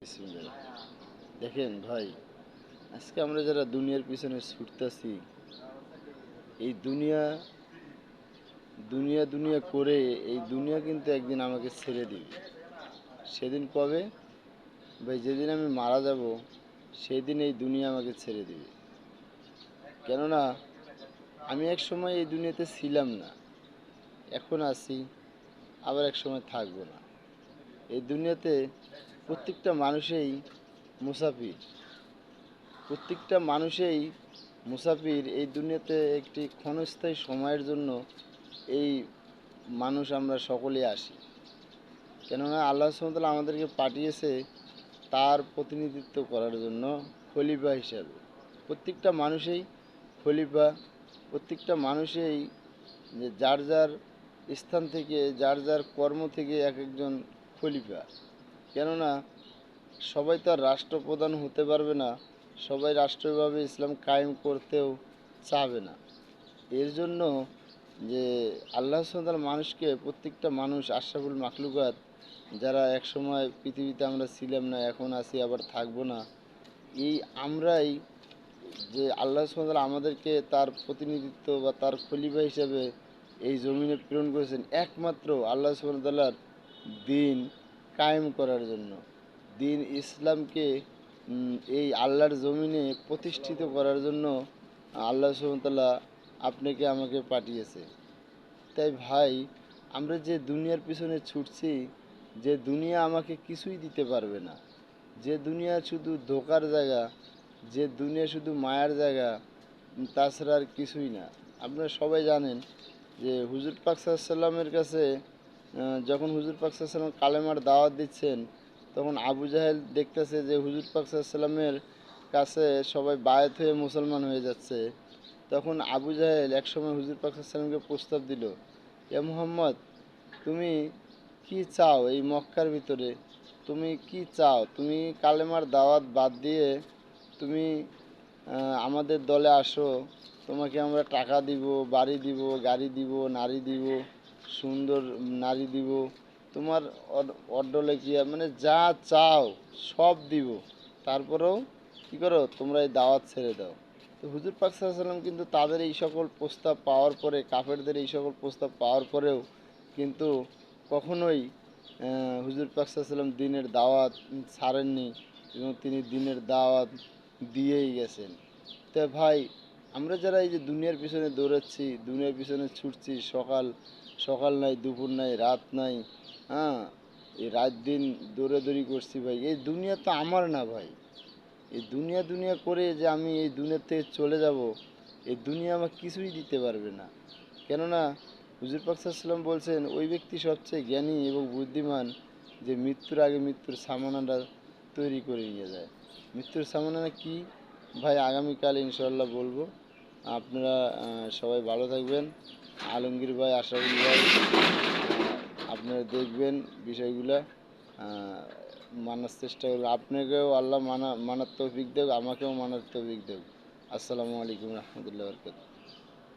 বিসমিল্লাহ। দেখেন ভাই, আজকে আমরা যারা দুনিয়ার পিছনে ছুটতাছি, এই দুনিয়া দুনিয়া দুনিয়া করে এই দুনিয়া কিন্তু একদিন আমাকে ছেড়ে দিবে। সেদিন কবে? ভাই যেদিন আমি মারা যাব, সেদিন এই দুনিয়া আমাকে ছেড়ে দিবে। কেননা আমি এক সময় এই দুনিয়াতে ছিলাম না, এখন আছি, আবার এক সময় থাকবো না। এই দুনিয়াতে প্রত্যেকটা মানুষই মুসাফির। প্রত্যেকটা মানুষই মুসাফির। এই দুনিয়াতে একটি ক্ষণস্থায়ী সময়ের জন্য এই মানুষ আমরা সকলেই আসি। কেননা আল্লাহ সুবহানাহু ওয়া তাআলা আমাদেরকে পাঠিয়েছে তার প্রতিনিধিত্ব করার জন্য, খলিফা হিসাবে। প্রত্যেকটা মানুষই খলিফা। প্রত্যেকটা মানুষই যে যার যার স্থান থেকে, যার যার কর্ম থেকে এক একজন খলিফা। কেননা সবাই তো আর রাষ্ট্রপ্রধান হতে পারবে না, সবাই রাষ্ট্রীয়ভাবে ইসলাম কায়েম করতেও চাবে না। এর জন্য যে আল্লাহ সুবহানাহু ওয়া তাআলা মানুষকে, প্রত্যেকটা মানুষ আশরাফুল মাখলুকাত, যারা একসময় পৃথিবীতে আমরা ছিলাম না, এখন আছি, আবার থাকবো না, এই আমরাই যে আল্লাহ সুবহানাহু ওয়া তাআলা আমাদেরকে তার প্রতিনিধিত্ব বা তার খলিফা হিসেবে এই জমিনে প্রেরণ করেছেন একমাত্র আল্লাহ সুবহানাহু ওয়া তাআলার দিন কায়েম করার জন্য, দিন ইসলামকে এই আল্লাহর জমিনে প্রতিষ্ঠিত করার জন্য আল্লাহ সুবহানাহু ওয়া তাআলা আপনাকে আমাকে পাঠিয়েছে। তাই ভাই, আমরা যে দুনিয়ার পিছনে ছুটছি, যে দুনিয়া আমাকে কিছুই দিতে পারবে না, যে দুনিয়া শুধু ধোকার জায়গা, যে দুনিয়া শুধু মায়ার জায়গা, তাছাড়া আর কিছুই না। আপনারা সবাই জানেন যে হুজুর পাক সাল্লাল্লাহু আলাইহি ওয়াসাল্লামের কাছে যখন হুজুর পাক সাল্লাল্লাহু আলাইহি ওয়াসাল্লাম কালেমার দাওয়াত দিচ্ছেন, তখন আবু জাহেল দেখতেছে যে হুজুর পাক সাল্লাল্লাহু আলাইহি ওয়াসাল্লামের কাছে সবাই বায়াত হয়ে মুসলমান হয়ে যাচ্ছে। তখন আবু জাহেল একসময় হুজুর পাক সাল্লাল্লাহু আলাইহি ওয়াসাল্লামকে প্রস্তাব দিল, এ মুহাম্মদ, তুমি কি চাও এই মক্কার ভিতরে? তুমি কি চাও? তুমি কালেমার দাওয়াত বাদ দিয়ে তুমি আমাদের দলে আসো, তোমাকে আমরা টাকা দিব, বাড়ি দিব, গাড়ি দিব, নারী দিব, সুন্দর নারী দিব, তোমার অড্ডলেকিয়া মানে যা চাও সব দিব। তারপরেও কী করো? তোমরা এই দাওয়াত ছেড়ে দাও। তো হুজুর পাক সাল্লাল্লাহু আলাইহি ওয়াসাল্লাম কিন্তু তাদের এই সকল প্রস্তাব পাওয়ার পরে, কাফেরদের এই সকল প্রস্তাব পাওয়ার পরেও কিন্তু কখনোই হুজুর পাক সাল্লাল্লাহু আলাইহি ওয়াসাল্লাম দ্বীনের দাওয়াত ছাড়েননি, এবং তিনি দ্বীনের দাওয়াত দিয়েই গেছেন। তা ভাই, আমরা যারা এই যে দুনিয়ার পিছনে দৌড়াচ্ছি, দুনিয়ার পিছনে ছুটছি, সকাল সকাল নাই, দুপুর নাই, রাত নাই, হ্যাঁ, এই রাত দিন দৌড়াদৌড়ি করছি ভাই, এই দুনিয়া তো আমার না ভাই। এই দুনিয়া দুনিয়া করে যে আমি এই দুনিয়ার থেকে চলে যাব, এই দুনিয়া আমাকে কিছুই দিতে পারবে না। কেননা হুজুর পাক সাল্লাল্লাহু আলাইহি ওয়াসাল্লাম বলছেন, ওই ব্যক্তি সবচেয়ে জ্ঞানী এবং বুদ্ধিমান যে মৃত্যুর আগে মৃত্যুর সামানাটা তৈরি করে নিয়ে যায়। মৃত্যুর সামানা কি ভাই, আগামীকাল ইনশাল্লাহ বলবো। আপনারা সবাই ভালো থাকবেন। আলমগীর ভাই, আশরাফুল ভাই, আপনারা দেখবেন বিষয়গুলা, মানার চেষ্টা করবেন। আপনাকেও আল্লাহ মানার তৌফিক দেব, আমাকেও মানার তৌফিক দেব। আসসালামু আলাইকুম রহমতুল্লাহ বরকাত।